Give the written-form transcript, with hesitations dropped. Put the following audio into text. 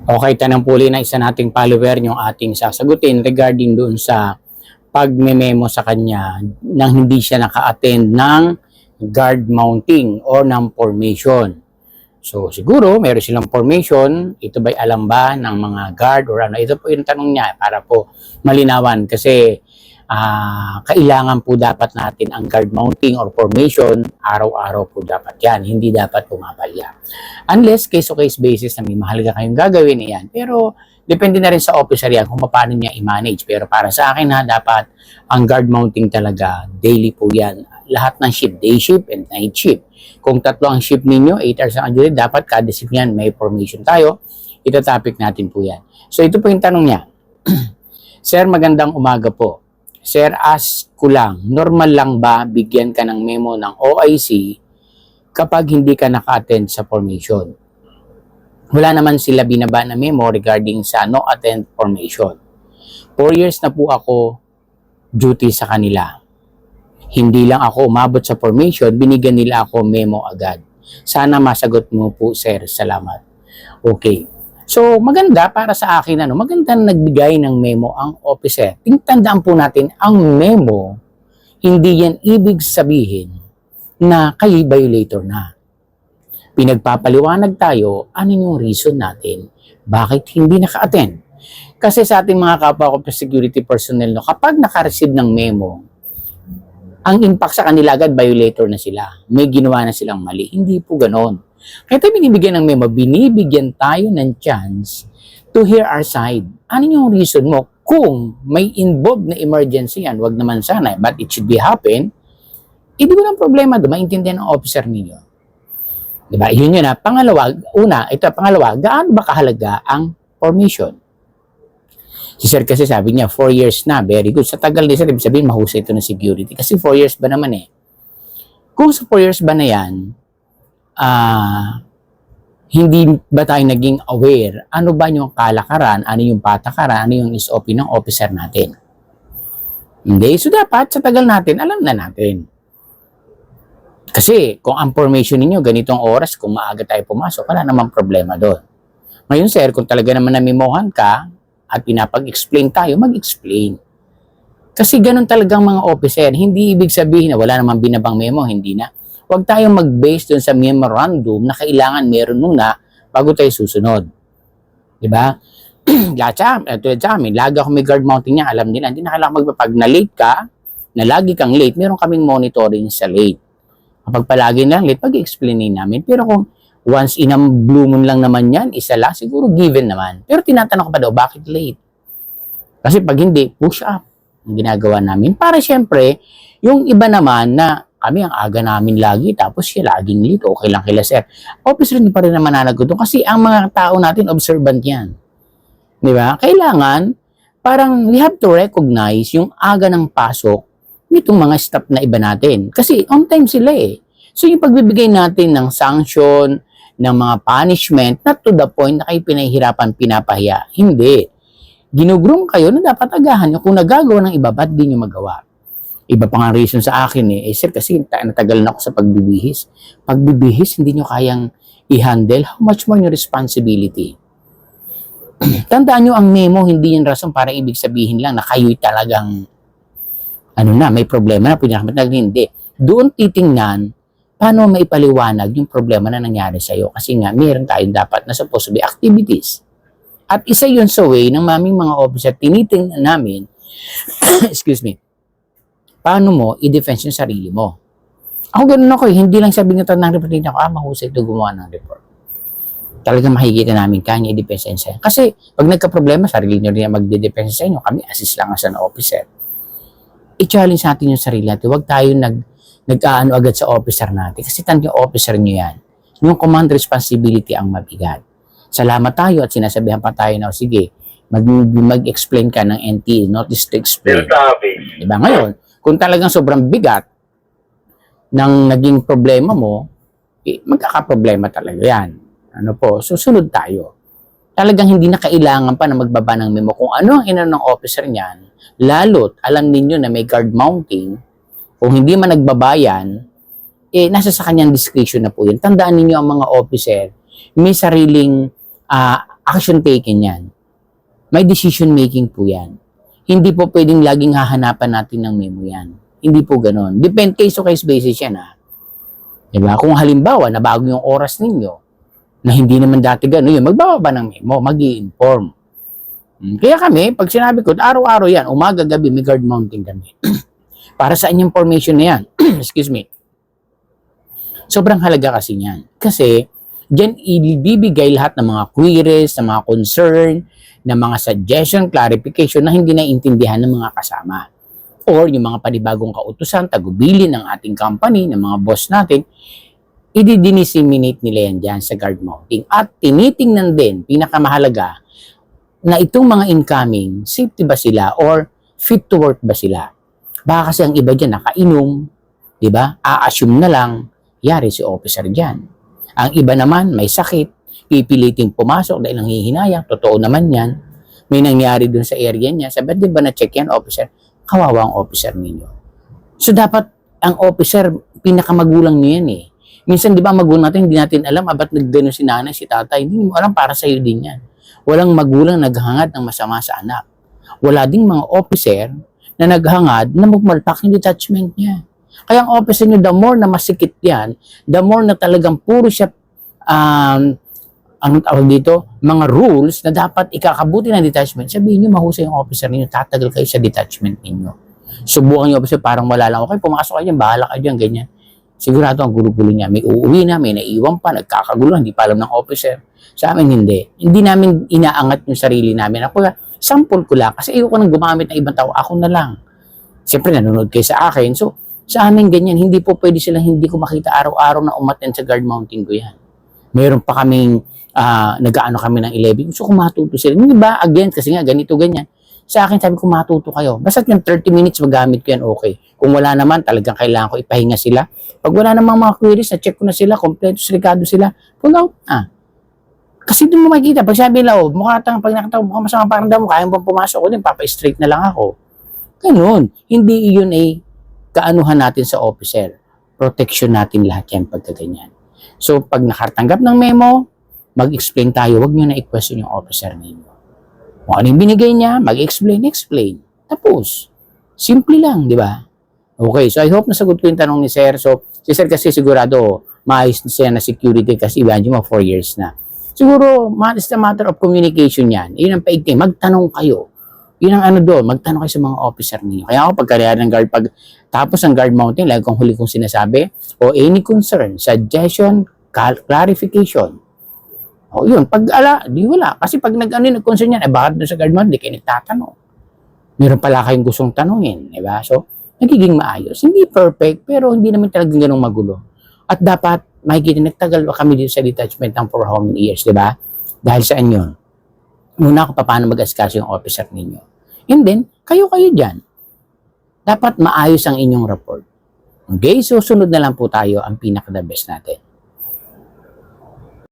Okay, tanong puli na isa nating follower yung ating sasagutin regarding doon sa pagme-memo sa kanya nang hindi siya naka-attend ng guard mounting or ng formation. So siguro meron silang formation, ito ba'y alam ba ng mga guard or ano? Ito po yung tanong niya para po malinawan kasi kailangan po dapat natin ang guard mounting or formation, araw-araw po dapat yan, hindi dapat pumapalya. Unless case-to-case basis na may mahalaga kayong gagawin yan, pero depende na rin sa officer yan kung paano niya i-manage. Pero para sa akin dapat ang guard mounting talaga, daily po yan. Lahat ng shift, day shift and night shift. Kung tatlo ang shift ninyo, 8 hours ang duty, dapat kada shift yan may formation tayo. Ito topic natin po yan. So ito po yung tanong niya. Sir, magandang umaga po. Sir, ask ko lang, normal lang ba bigyan ka ng memo ng OIC kapag hindi ka naka-attend sa formation? Wala naman sila binaba na memo regarding sa no-attend formation. 4 years na po ako duty sa kanila. Hindi lang ako umabot sa formation, binigyan nila ako memo agad. Sana masagot mo po, sir. Salamat. Okay. So, maganda para sa akin, maganda na nagbigay ng memo ang officer. Tandaan po natin, ang memo, hindi yan ibig sabihin na kayo violator na. Pinagpapaliwanag tayo, ano yung reason natin, bakit hindi naka-attend. Kasi sa ating mga kapwa ko security personnel, kapag naka-receive ng memo, ang impact sa kanila agad, violator na sila. May ginawa na silang mali. Hindi po ganon. Kaya tayo binibigyan ng memo, binibigyan tayo ng chance to hear our side. Ano yung reason mo? Kung may involved na emergency yan, wag naman sana, but it should be happen, hindi ko lang problema doon, maintindihan ng officer ninyo. Diba? Yun na. Pangalawa, gaano ba kahalaga ang formation? Si sir kasi sabi niya, 4 years na, very good. Sa tagal ni sir, ibig sabihin, mahusay ito ng security. Kasi 4 years ba naman eh? Kung sa 4 years ba na yan, hindi ba tayo naging aware? Ano ba yung kalakaran? Ano yung patakaran? Ano yung SOP ng officer natin? Hindi. So dapat, sa tagal natin, alam na natin. Kasi kung ang formation ninyo, ganitong oras, kung maaga tayo pumasok, wala namang problema doon. Ngayon sir, kung talaga naman namimohan ka, at pinapag-explain tayo, mag-explain. Kasi ganun talagang mga officer, hindi ibig sabihin na wala namang binabang memo, hindi na. Huwag tayong mag-base dun sa memorandum na kailangan meron muna bago tayo susunod. Diba? Tulad sa amin, lagi ako may guard mounting niya, alam nila, hindi na kailangan magpapag na late ka, na lagi kang late, meron kaming monitoring sa late. Kapag palagi na late, pag-explainin namin. Pero kung once in a blue moon lang naman yan, isa lang, siguro given naman. Pero tinatanong ko pa daw, bakit late? Kasi pag hindi, push up ang ginagawa namin. Para syempre, yung iba naman na kami ang aga namin lagi, tapos siya laging late, okay lang kila sir. Obviously, hindi pa rin naman nanagot doon kasi ang mga tao natin, observant yan. Di ba? Kailangan, parang we have to recognize yung aga ng pasok nitong mga staff na iba natin. Kasi on time sila eh. So yung pagbibigay natin ng sanction, ng mga punishment, not to the point na kayo pinahihirapan, pinapahiya. Hindi. Ginugrong kayo na dapat agahan nyo. Kung nagagawa ng iba, ba't di nyo magawa? Iba pa nga reason sa akin sir, kasi natagal na ako sa pagbibihis. Pagbibihis, hindi nyo kayang i-handle. How much more yung responsibility? Tandaan nyo, ang memo, hindi yung rason para ibig sabihin lang na kayo'y talagang, may problema na, hindi. Doon titingnan, paano maipaliwanag yung problema na nangyari sa'yo? Kasi nga, meron tayong dapat na supposed to be activities. At isa yun sa way ng maming mga officer, tinitingnan namin, excuse me, paano mo i-defense yung sarili mo. Ako ganun ako hindi lang sabi ng report nito, mahusay ito gumawa ng report. Talagang makikita namin kanya i-defense sa inyo. Kasi pag nagka-problema, sarili nyo rin magde-defense sa inyo, kami assist lang as an officer. I-challenge natin yung sarili natin. Huwag tayo nag-aano agad sa officer natin. Kasi tanong yung officer nyo yan. Yung command responsibility ang mabigat. Salamat tayo at sinasabihan pa tayo na, sige, mag-explain ka ng NT, notice to explain. Diba? Ngayon, kung talagang sobrang bigat ng naging problema mo, magkakaproblema talaga yan. Susunod tayo. Talagang hindi na kailangan pa na magbaba ng memo. Kung ano ang inano ng officer niyan, lalo't alam ninyo na may guard mounting, kung hindi man nagbabayan, nasa sa kanyang discretion na po yun. Tandaan ninyo ang mga officer, may sariling action taken yan. May decision making po yan. Hindi po pwedeng laging hahanapan natin ng memo yan. Hindi po ganon. Depend case to case basis yan ha. Diba? Kung halimbawa, nabago yung oras ninyo, na hindi naman dati gano'n yun, magbababa ng memo, mag-i-inform. Kaya kami, pag sinabi ko, araw-araw yan, umaga, gabi, may guard mounting kami. Para sa inyong information na yan, excuse me, sobrang halaga kasi yan. Kasi, dyan ibibigay lahat ng mga queries, ng mga concern, ng mga suggestion, clarification na hindi naiintindihan ng mga kasama. Or yung mga panibagong kautusan, tagubilin ng ating company, ng mga boss natin, i-disseminate nila yan dyan sa guard mounting. At tinitingnan din, pinakamahalaga, na itong mga incoming, safety ba sila or fit to work ba sila? Baka kasi ang iba dyan nakainom, di ba? A-assume na lang, yari si officer dyan. Ang iba naman, may sakit, pipiliting pumasok dahil nanghihinayang, totoo naman yan. May nangyari dun sa area niya, sabi, di ba na-check yan, officer? Kawawa ang officer ninyo. So, dapat ang officer, pinakamagulang niyo yan eh. Minsan, di ba, magulang natin, hindi natin alam, ba't nagdano si nanay, si tatay, hindi mo alam, para sa'yo din yan. Walang magulang naghangad ng masama sa anak. Wala ding mga officer na naghangad na magmalpak yung detachment niya. Kaya ang officer niyo, the more na masikit yan, the more na talagang puro siya, anong tawag dito, mga rules na dapat ikakabuti ng detachment, sabihin niyo, mahusay yung officer ninyo, tatagal kayo sa detachment ninyo. Subukan niyo officer, parang wala lang, okay, pumasok kayo dyan, bahala kayo dyan, ganyan. Sigurado ang gulo-gulo niya, may uuwi na, may naiwan pa, nagkakagulo, hindi pa alam ng officer. Sa amin, hindi. Hindi namin inaangat yung sarili namin. Ako, sample ko lang, kasi ayoko nang gumamit ng ibang tao, ako na lang. Siyempre, nanonood kayo sa akin. So, sa amin ganyan, hindi po pwede silang hindi ko makita araw-araw na umattend sa guard mounting ko yan. Meron pa kaming, nag-aano kami ng 11. So, kung matuto sila. Yung iba, again, kasi nga, ganito, ganyan. Sa akin, sabi ko, matuto kayo. Basta yung 30 minutes magamit ko yan, okay. Kung wala naman, talagang kailangan ko ipahinga sila. Pag wala namang mga queries, na-check ko na sila, kompleto, rigado sila, pull out. Kasi doon mo makikita, pag sabi nila, pag nakataw, mukhang masama parang damo, kaya mo pumasok ko din, papa-straight na lang ako. Ganun. Hindi yun ay kaanuhan natin sa officer. Protection natin lahat yan pagkaganyan. So, pag nakatanggap ng memo, mag-explain tayo, huwag nyo na i-question yung officer ninyo. Kung ano yung binigay niya, mag-explain. Tapos, simple lang, di ba? Okay, so I hope nasagot ko yung tanong ni Sir. So, si Sir kasi sigurado, maayos na siya na security kasi imagine mo, 4 years na. Siguro, it's a matter of communication yan. Yun ang paigting. Magtanong kayo. Yun ang ano doon, magtanong kayo sa mga officer niyo. Kaya ako, pagkarya ng guard, pag tapos ng guard mounting, lagi kong huli kong sinasabi, o any concern, suggestion, clarification. O yun, pag di wala. Kasi pag nag-concern yan, bakit doon sa guard mounting, di kayo nagtatanong. Meron pala kayong gustong tanongin, di ba? So, nagiging maayos. Hindi perfect, pero hindi naman talagang ganong magulo. At dapat, makikita, nagtagal pa kami dito sa detachment ng for how many years, di ba? Dahil saan yun? Muna ako paano mag-asikaso yung officer ninyo. And then, kayo dyan. Dapat maayos ang inyong report. Okay? So, sunod na lang po tayo ang pinaka-the best natin.